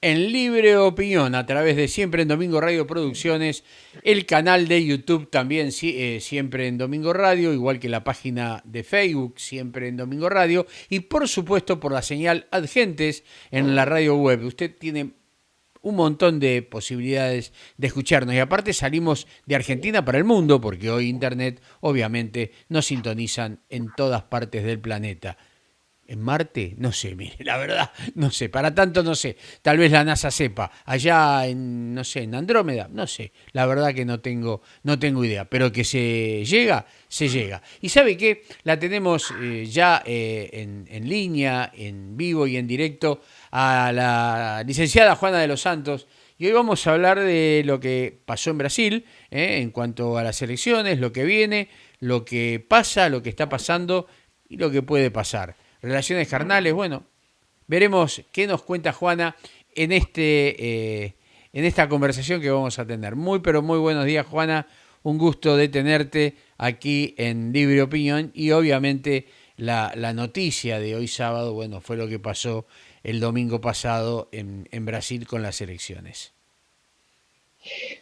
en Libre Opinión a través de Siempre en Domingo Radio Producciones, el canal de YouTube también Siempre en Domingo Radio, igual que la página de Facebook Siempre en Domingo Radio y por supuesto por la señal Adgentes en la radio web. Usted tiene un montón de posibilidades de escucharnos y aparte salimos de Argentina para el mundo porque hoy Internet obviamente nos sintonizan en todas partes del planeta. ¿En Marte? No sé, mire, la verdad, no sé, para tanto no sé. Tal vez la NASA sepa. Allá en, no sé, en Andrómeda, no sé. La verdad que no tengo idea. Pero que se llega, se llega. Y ¿sabe qué? La tenemos ya en línea, en vivo y en directo a la licenciada Juana de los Santos. Y hoy vamos a hablar de lo que pasó en Brasil, en cuanto a las elecciones, lo que viene, lo que pasa, lo que está pasando y lo que puede pasar. Relaciones carnales, bueno, veremos qué nos cuenta Juana en esta conversación que vamos a tener. Muy, pero muy buenos días, Juana. Un gusto de tenerte aquí en Libre Opinión y obviamente la noticia de hoy sábado, bueno, fue lo que pasó el domingo pasado en Brasil con las elecciones.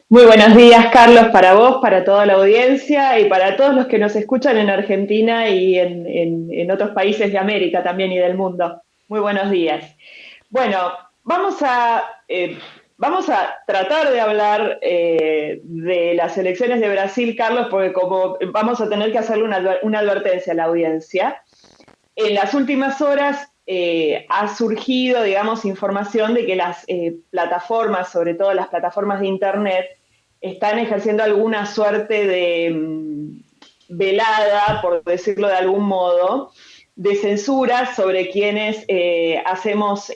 Muy buenos días, Carlos, para vos, para toda la audiencia y para todos los que nos escuchan en Argentina y en otros países de América también y del mundo. Muy buenos días. Bueno, vamos a tratar de hablar de las elecciones de Brasil, Carlos, porque como vamos a tener que hacerle una advertencia a la audiencia. En las últimas horas ha surgido, digamos, información de que las plataformas, sobre todo las plataformas de Internet, están ejerciendo alguna suerte de velada, por decirlo de algún modo, de censura sobre quienes hacemos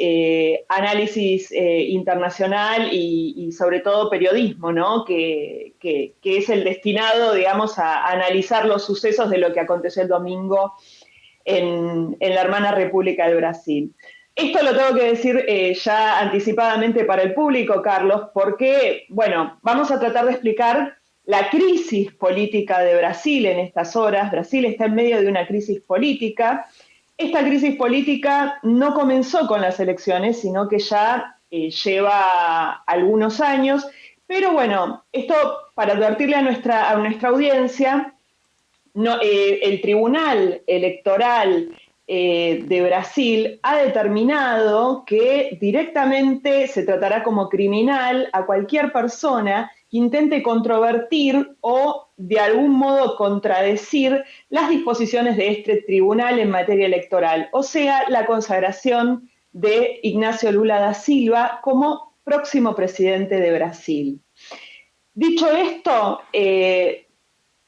análisis internacional y, sobre todo periodismo, ¿no? Que es el destinado, digamos, a analizar los sucesos de lo que aconteció el domingo en la hermana República de Brasil. Esto lo tengo que decir ya anticipadamente para el público, Carlos, porque, bueno, vamos a tratar de explicar la crisis política de Brasil en estas horas. Brasil está en medio de una crisis política. Esta crisis política no comenzó con las elecciones, sino que ya lleva algunos años. Pero bueno, esto para advertirle a nuestra audiencia, no, el Tribunal Electoral de Brasil ha determinado que directamente se tratará como criminal a cualquier persona que intente controvertir o de algún modo contradecir las disposiciones de este tribunal en materia electoral, o sea, la consagración de Ignacio Lula da Silva como próximo presidente de Brasil. Dicho esto,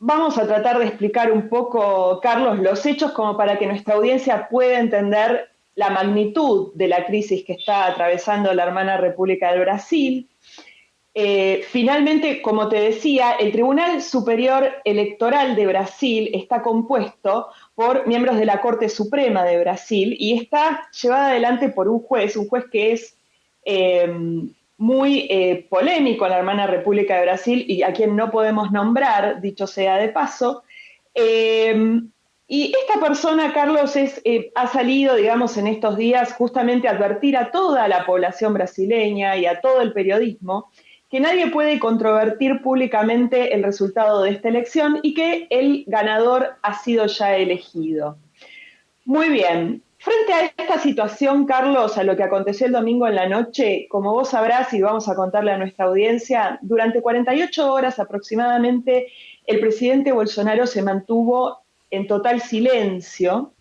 vamos a tratar de explicar un poco, Carlos, los hechos como para que nuestra audiencia pueda entender la magnitud de la crisis que está atravesando la hermana República del Brasil. Finalmente, como te decía, el Tribunal Superior Electoral de Brasil está compuesto por miembros de la Corte Suprema de Brasil y está llevada adelante por un juez que es eh, muy polémico en la hermana República de Brasil y a quien no podemos nombrar, dicho sea de paso. Eh, y esta persona, Carlos, ha salido, digamos, en estos días justamente a advertir a toda la población brasileña y a todo el periodismo que nadie puede controvertir públicamente el resultado de esta elección y que el ganador ha sido ya elegido. Muy bien. Frente a esta situación, Carlos, a lo que aconteció el domingo en la noche, como vos sabrás y vamos a contarle a nuestra audiencia, durante 48 horas aproximadamente el presidente Bolsonaro se mantuvo en total silencio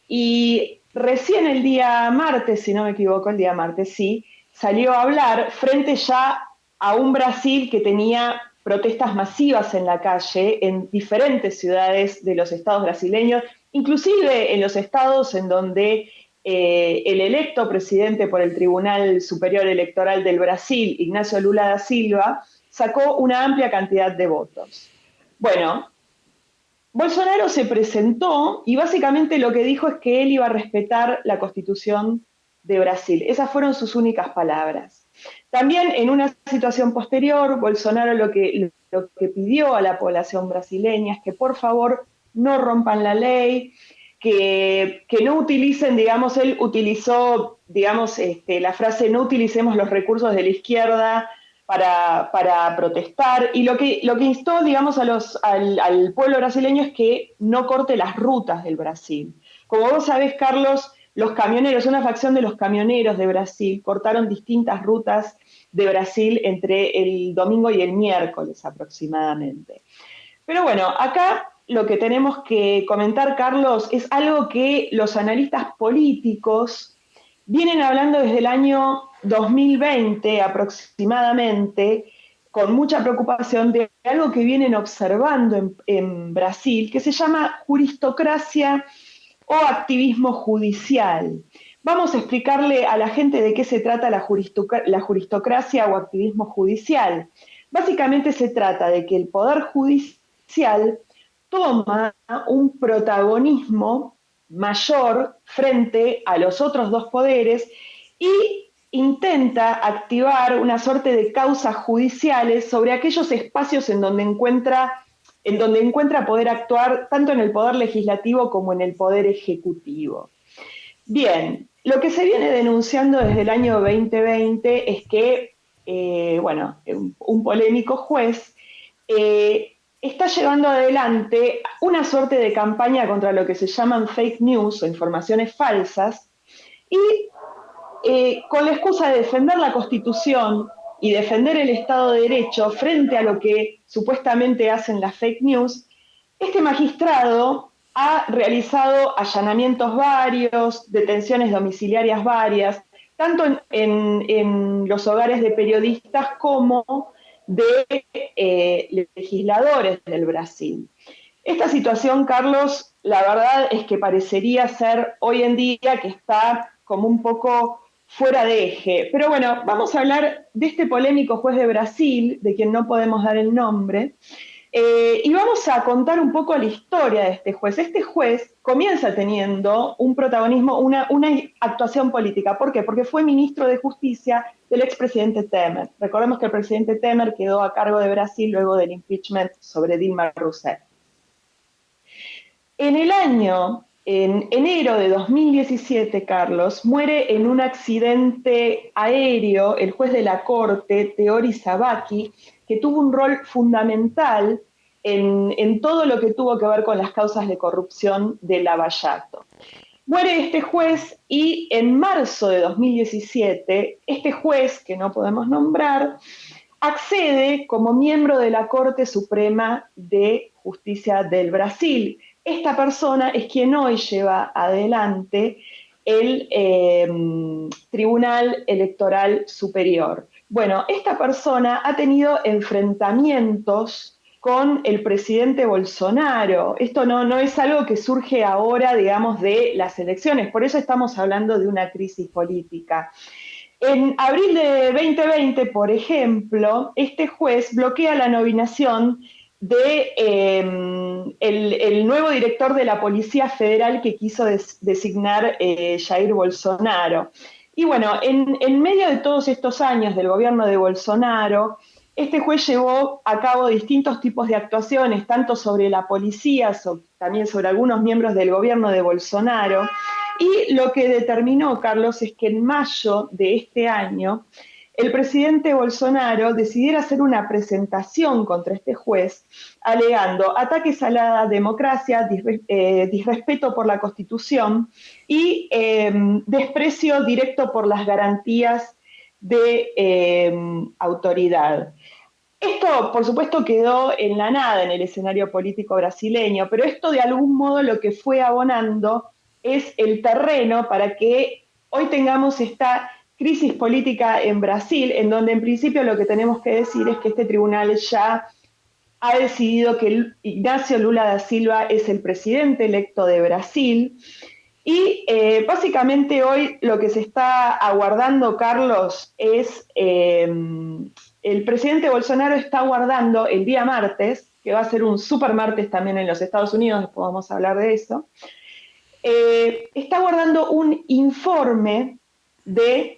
y recién el día martes, si no me equivoco, el día martes, sí, salió a hablar frente ya a un Brasil que tenía protestas masivas en la calle en diferentes ciudades de los estados brasileños, inclusive en los estados en donde el electo presidente por el Tribunal Superior Electoral del Brasil, Ignacio Lula da Silva, sacó una amplia cantidad de votos. Bueno, Bolsonaro se presentó y básicamente lo que dijo es que él iba a respetar la constitución de Brasil. Esas fueron sus únicas palabras. También en una situación posterior, Bolsonaro lo que pidió a la población brasileña es que por favor no rompan la ley, que no utilicen, digamos, él utilizó, digamos, la frase no utilicemos los recursos de la izquierda para protestar, y lo que instó, digamos, al pueblo brasileño es que no corte las rutas del Brasil. Como vos sabés, Carlos, los camioneros, una facción de los camioneros de Brasil, cortaron distintas rutas de Brasil entre el domingo y el miércoles aproximadamente. Pero bueno, acá lo que tenemos que comentar, Carlos, es algo que los analistas políticos vienen hablando desde el año 2020 aproximadamente, con mucha preocupación de algo que vienen observando en Brasil, que se llama juristocracia o activismo judicial. Vamos a explicarle a la gente de qué se trata la juristocracia o activismo judicial. Básicamente se trata de que el poder judicial toma un protagonismo mayor frente a los otros dos poderes y intenta activar una suerte de causas judiciales sobre aquellos espacios en donde encuentra poder actuar tanto en el poder legislativo como en el poder ejecutivo. Bien, lo que se viene denunciando desde el año 2020 es que, bueno, un polémico juez está llevando adelante una suerte de campaña contra lo que se llaman fake news o informaciones falsas y con la excusa de defender la Constitución y defender el Estado de Derecho frente a lo que supuestamente hacen las fake news, este magistrado ha realizado allanamientos varios, detenciones domiciliarias varias, tanto en los hogares de periodistas como de legisladores del Brasil. Esta situación, Carlos, la verdad es que parecería ser hoy en día que está como un poco fuera de eje. Pero bueno, vamos a hablar de este polémico juez de Brasil, de quien no podemos dar el nombre, y vamos a contar un poco la historia de este juez. Este juez comienza teniendo un protagonismo, una actuación política. ¿Por qué? Porque fue ministro de Justicia del expresidente Temer. Recordemos que el presidente Temer quedó a cargo de Brasil luego del impeachment sobre Dilma Rousseff. En enero de 2017, Carlos, muere en un accidente aéreo el juez de la Corte, Teori Sabaki, que tuvo un rol fundamental en todo lo que tuvo que ver con las causas de corrupción de Lavallato. Muere este juez y en marzo de 2017, este juez, que no podemos nombrar, accede como miembro de la Corte Suprema de Justicia del Brasil. Esta persona es quien hoy lleva adelante el Tribunal Electoral Superior. Bueno, esta persona ha tenido enfrentamientos con el presidente Bolsonaro. Esto no es algo que surge ahora, digamos, de las elecciones, por eso estamos hablando de una crisis política. En abril de 2020, por ejemplo, este juez bloquea la nominación de el nuevo director de la Policía Federal que quiso designar Jair Bolsonaro. Y bueno, en medio de todos estos años del gobierno de Bolsonaro, este juez llevó a cabo distintos tipos de actuaciones, tanto sobre la policía, también sobre algunos miembros del gobierno de Bolsonaro. Y lo que determinó, Carlos, es que en mayo de este año el presidente Bolsonaro decidiera hacer una presentación contra este juez, alegando ataques a la democracia, disrespeto por la Constitución y desprecio directo por las garantías de autoridad. Esto, por supuesto, quedó en la nada en el escenario político brasileño, pero esto de algún modo lo que fue abonando es el terreno para que hoy tengamos esta crisis política en Brasil, en donde en principio lo que tenemos que decir es que este tribunal ya ha decidido que Ignacio Lula da Silva es el presidente electo de Brasil. Y básicamente hoy lo que se está aguardando, Carlos, es el presidente Bolsonaro está aguardando el día martes, que va a ser un super martes también en los Estados Unidos, después vamos a hablar de eso, está aguardando un informe de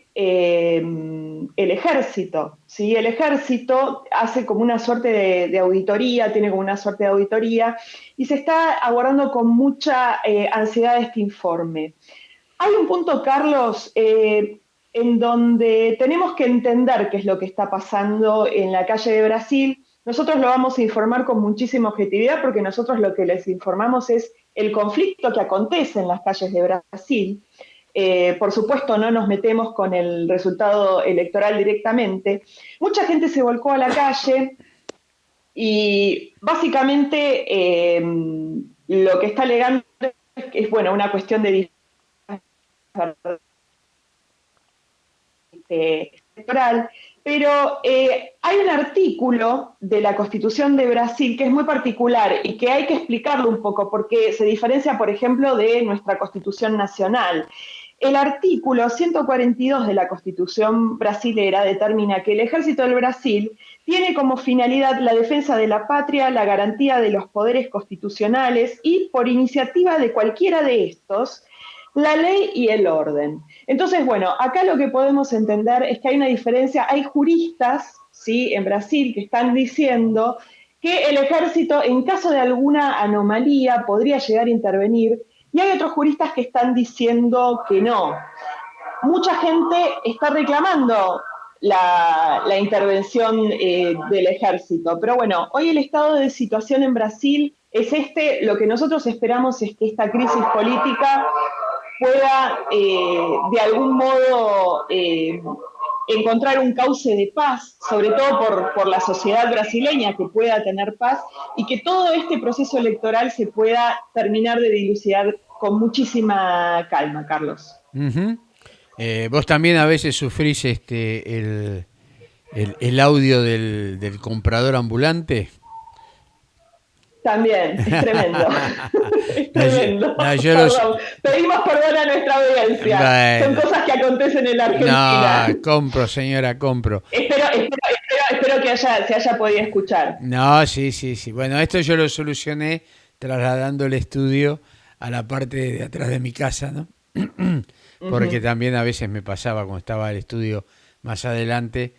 el ejército. ¿Sí? El ejército hace como una suerte de auditoría, tiene como una suerte de auditoría, y se está abordando con mucha ansiedad este informe. Hay un punto, Carlos, en donde tenemos que entender qué es lo que está pasando en la calle de Brasil. Nosotros lo vamos a informar con muchísima objetividad porque nosotros lo que les informamos es el conflicto que acontece en las calles de Brasil. Por supuesto, no nos metemos con el resultado electoral directamente. Mucha gente se volcó a la calle y básicamente lo que está alegando es, bueno, una cuestión de electoral, pero hay un artículo de la Constitución de Brasil que es muy particular y que hay que explicarlo un poco porque se diferencia, por ejemplo, de nuestra Constitución nacional. El artículo 142 de la Constitución brasilera determina que el Ejército del Brasil tiene como finalidad la defensa de la patria, la garantía de los poderes constitucionales y, por iniciativa de cualquiera de estos, la ley y el orden. Entonces, bueno, acá lo que podemos entender es que hay una diferencia, hay juristas, ¿sí?, en Brasil que están diciendo que el ejército, en caso de alguna anomalía, podría llegar a intervenir, y hay otros juristas que están diciendo que no. Mucha gente está reclamando la intervención del ejército, pero bueno, hoy el estado de situación en Brasil es este, lo que nosotros esperamos es que esta crisis política pueda de algún modo encontrar un cauce de paz, sobre todo por la sociedad brasileña que pueda tener paz y que todo este proceso electoral se pueda terminar de dilucidar con muchísima calma, Carlos. Ujú. Vos también a veces sufrís el audio del comprador ambulante. También, es tremendo. Es No, tremendo. no, Perdón. Pedimos perdón a nuestra audiencia. Son bueno, cosas que acontecen en la no, Argentina. compro, señora, compro. Espero que se haya podido escuchar. No, sí, sí, sí. Bueno, esto yo lo solucioné trasladando el estudio a la parte de atrás de mi casa, ¿no? Uh Porque -huh. también a veces me pasaba cuando estaba el estudio más adelante,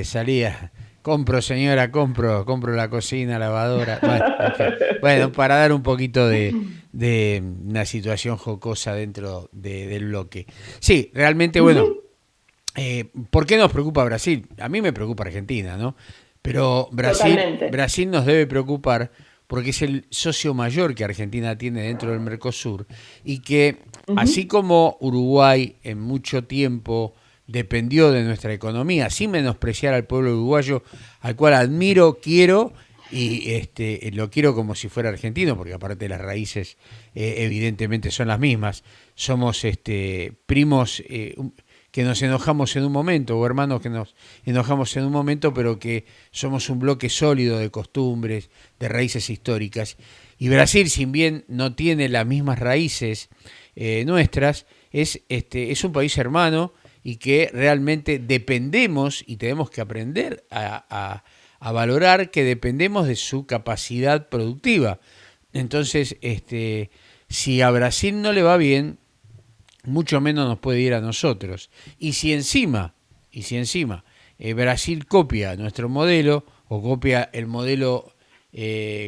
salía, compro, señora, compro la cocina, lavadora, bueno, en fin. Bueno, para dar un poquito de una situación jocosa dentro del bloque. Sí, realmente, Uh bueno, -huh. ¿por qué nos preocupa Brasil? A mí me preocupa Argentina, ¿no? Pero Totalmente. Brasil nos debe preocupar porque es el socio mayor que Argentina tiene dentro del Mercosur y que Uh así -huh. como Uruguay en mucho tiempo dependió de nuestra economía, sin menospreciar al pueblo uruguayo, al cual admiro, quiero y lo quiero como si fuera argentino, porque aparte las raíces evidentemente son las mismas. Somos primos que nos enojamos en un momento, o hermanos que nos enojamos en un momento, pero que somos un bloque sólido de costumbres, de raíces históricas. Y Brasil, si bien no tiene las mismas raíces nuestras, es un país hermano y que realmente dependemos y tenemos que aprender a valorar que dependemos de su capacidad productiva. Entonces, si a Brasil no le va bien, mucho menos nos puede ir a nosotros. Y si encima Brasil copia nuestro modelo o copia el modelo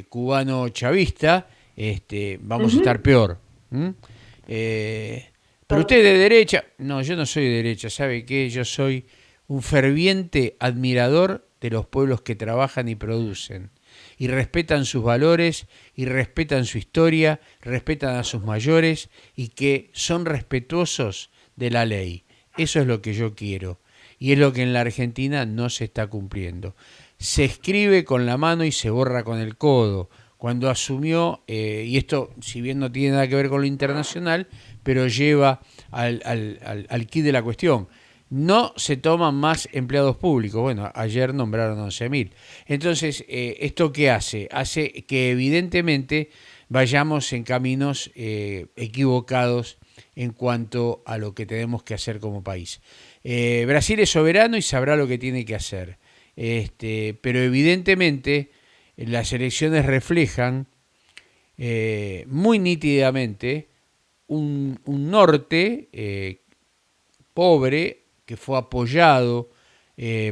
cubano chavista, Uh vamos a estar -huh. peor. ¿Mm? Eh, pero usted es de derecha. No, yo no soy de derecha. ¿Sabe qué? Yo soy un ferviente admirador de los pueblos que trabajan y producen y respetan sus valores y respetan su historia, respetan a sus mayores y que son respetuosos de la ley. Eso es lo que yo quiero y es lo que en la Argentina no se está cumpliendo. Se escribe con la mano y se borra con el codo. Cuando asumió, y esto si bien no tiene nada que ver con lo internacional, pero lleva al quid de la cuestión, no se toman más empleados públicos. Bueno, ayer nombraron 11.000. Entonces, ¿esto qué hace? Hace que evidentemente vayamos en caminos equivocados en cuanto a lo que tenemos que hacer como país. Brasil es soberano y sabrá lo que tiene que hacer. Pero evidentemente las elecciones reflejan muy nítidamente un norte pobre que fue apoyado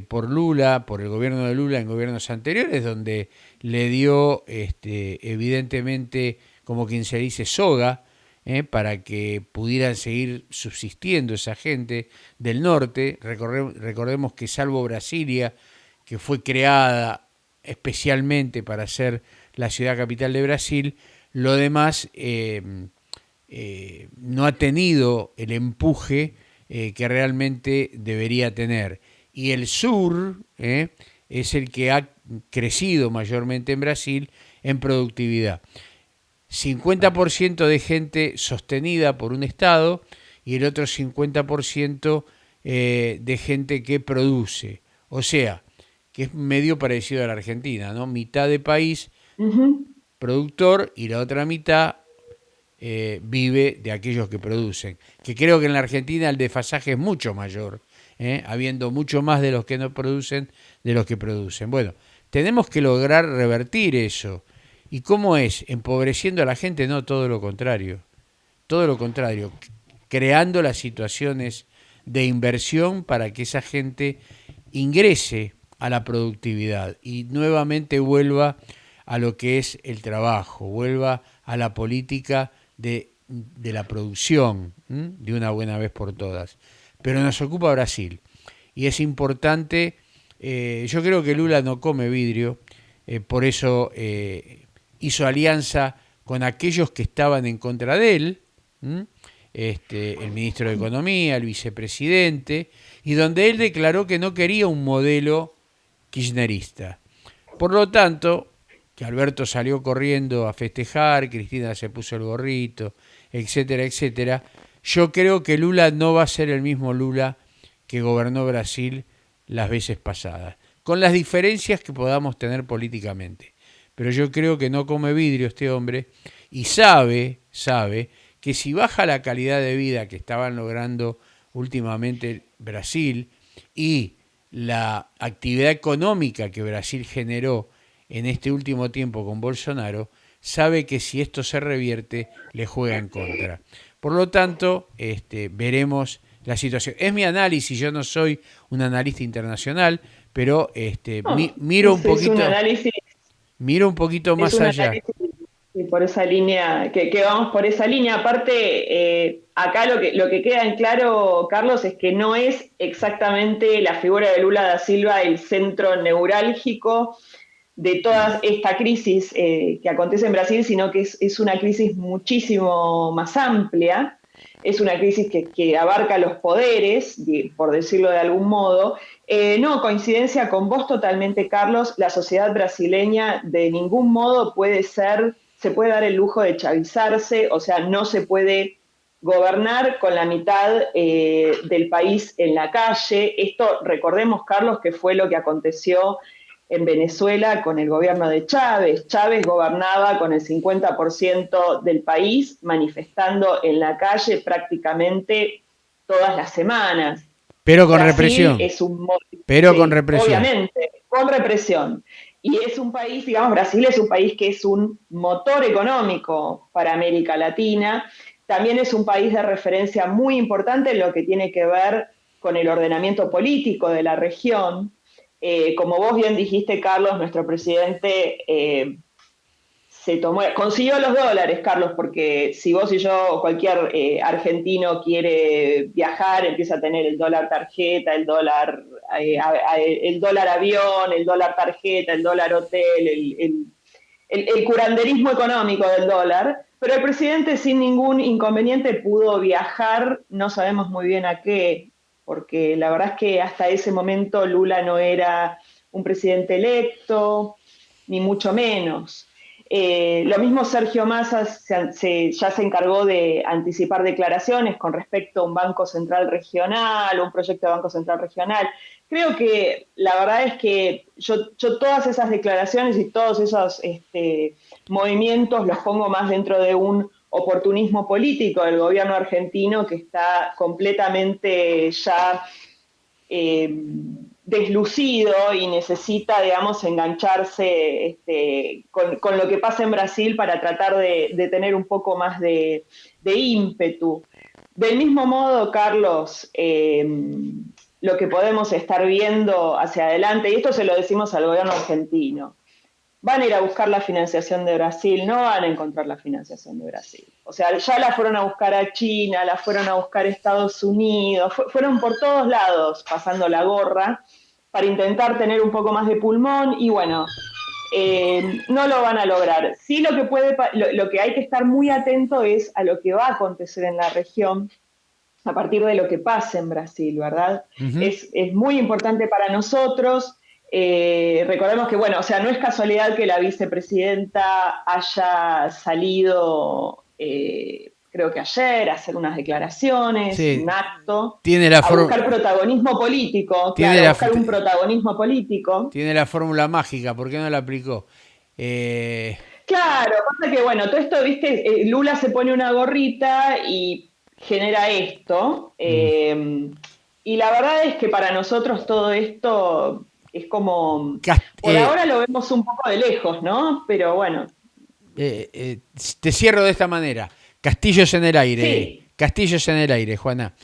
por Lula, por el gobierno de Lula en gobiernos anteriores, donde le dio evidentemente, como quien se dice, soga, para que pudieran seguir subsistiendo esa gente del norte. Recordemos que salvo Brasilia, que fue creada especialmente para ser la ciudad capital de Brasil, lo demás no ha tenido el empuje que realmente debería tener. Y el sur es el que ha crecido mayormente en Brasil en productividad. 50% de gente sostenida por un Estado y el otro 50% de gente que produce. O sea, que es medio parecido a la Argentina, ¿no? Mitad de país Ujú. productor y la otra mitad vive de aquellos que producen. Que creo que en la Argentina el desfasaje es mucho mayor, habiendo mucho más de los que no producen de los que producen. Bueno, tenemos que lograr revertir eso. ¿Y cómo es? Empobreciendo a la gente, no, todo lo contrario. Todo lo contrario, creando las situaciones de inversión para que esa gente ingrese a la productividad y nuevamente vuelva a lo que es el trabajo, vuelva a la política de la producción, de una buena vez por todas. Pero nos ocupa Brasil y es importante, yo creo que Lula no come vidrio, por eso hizo alianza con aquellos que estaban en contra de él, el ministro de Economía, el vicepresidente, y donde él declaró que no quería un modelo kirchnerista. Por lo tanto, que Alberto salió corriendo a festejar, Cristina se puso el gorrito, etcétera, etcétera, yo creo que Lula no va a ser el mismo Lula que gobernó Brasil las veces pasadas, con las diferencias que podamos tener políticamente. Pero yo creo que no come vidrio este hombre y sabe que si baja la calidad de vida que estaban logrando últimamente Brasil y la actividad económica que Brasil generó en este último tiempo con Bolsonaro, sabe que si esto se revierte, le juega en contra. Por lo tanto, veremos la situación. Es mi análisis, yo no soy un analista internacional, pero No, miro un poquito es más un allá. análisis y por esa línea, que vamos por esa línea. Aparte, acá lo que queda en claro, Carlos, es que no es exactamente la figura de Lula da Silva el centro neurálgico de toda esta crisis que acontece en Brasil, sino que es una crisis muchísimo más amplia, es una crisis que abarca los poderes, por decirlo de algún modo. No, coincidencia con vos totalmente, Carlos, la sociedad brasileña de ningún modo se puede dar el lujo de chavizarse, o sea, no se puede gobernar con la mitad del país en la calle. Esto, recordemos, Carlos, que fue lo que aconteció en Venezuela con el gobierno de Chávez. Chávez gobernaba con el 50% del país, manifestando en la calle prácticamente todas las semanas. Pero con Brasil represión, es un, pero con sí, represión. obviamente, con represión. Y es un país, digamos, Brasil es un país que es un motor económico para América Latina. También es un país de referencia muy importante en lo que tiene que ver con el ordenamiento político de la región. Como vos bien dijiste, Carlos, nuestro presidente consiguió los dólares, Carlos, porque si vos y yo, cualquier argentino quiere viajar, empieza a tener el dólar tarjeta, el dólar avión, el dólar tarjeta, el dólar hotel, el curanderismo económico del dólar, pero el presidente sin ningún inconveniente pudo viajar, no sabemos muy bien a qué, porque la verdad es que hasta ese momento Lula no era un presidente electo, ni mucho menos. Lo mismo Sergio Massa ya se encargó de anticipar declaraciones con respecto a un Banco Central Regional, un proyecto de Banco Central Regional. Creo que la verdad es que yo todas esas declaraciones y todos esos movimientos los pongo más dentro de un oportunismo político del gobierno argentino que está completamente ya eh, deslucido y necesita, digamos, engancharse con lo que pasa en Brasil para tratar de tener un poco más de ímpetu. Del mismo modo, Carlos, lo que podemos estar viendo hacia adelante, y esto se lo decimos al gobierno argentino, van a ir a buscar la financiación de Brasil, no van a encontrar la financiación de Brasil. O sea, ya la fueron a buscar a China, la fueron a buscar a Estados Unidos, fueron por todos lados pasando la gorra para intentar tener un poco más de pulmón y bueno, no lo van a lograr. Sí, lo que hay que estar muy atento es a lo que va a acontecer en la región a partir de lo que pase en Brasil, ¿verdad? Ujú. Es muy importante para nosotros. Recordemos que, bueno, o sea, no es casualidad que la vicepresidenta haya salido, creo que ayer, a hacer unas declaraciones, un Sí, acto, tiene la a buscar forma, protagonismo político, tiene claro, a la, buscar un protagonismo político. tiene la fórmula mágica, ¿por qué no la aplicó? Eh, Claro, pasa que, bueno, todo esto, viste, Lula se pone una gorrita y genera esto. mm, Y la verdad es que para nosotros todo esto es como, Cast- por eh, ahora lo vemos un poco de lejos, ¿no? Pero bueno, te cierro de esta manera. sí, Castillos en el aire, Juana.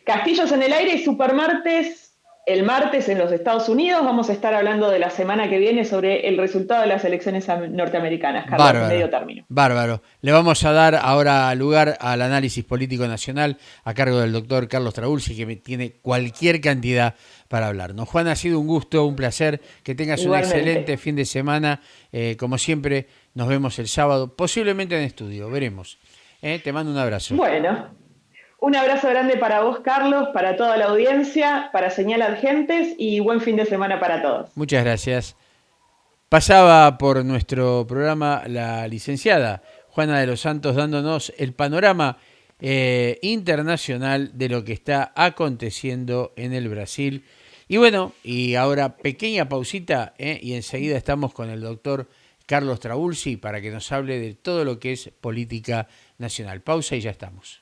Castillos en el aire y Supermartes. El martes en los Estados Unidos vamos a estar hablando de la semana que viene sobre el resultado de las elecciones norteamericanas, Carlos, Bárbaro, medio término. bárbaro. Le vamos a dar ahora lugar al análisis político nacional a cargo del doctor Carlos Traulsi, que tiene cualquier cantidad para hablarnos. Juan, ha sido un gusto, un placer. Que tengas un excelente Igualmente. fin de semana. Como siempre, nos vemos el sábado, posiblemente en estudio, veremos. Te mando un abrazo. Bueno, un abrazo grande para vos, Carlos, para toda la audiencia, para Señal Argentes y buen fin de semana para todos. Muchas gracias. Pasaba por nuestro programa la licenciada Juana de los Santos dándonos el panorama internacional de lo que está aconteciendo en el Brasil. Y bueno, y ahora pequeña pausita y enseguida estamos con el doctor Carlos Trabulsi para que nos hable de todo lo que es política nacional. Pausa y ya estamos.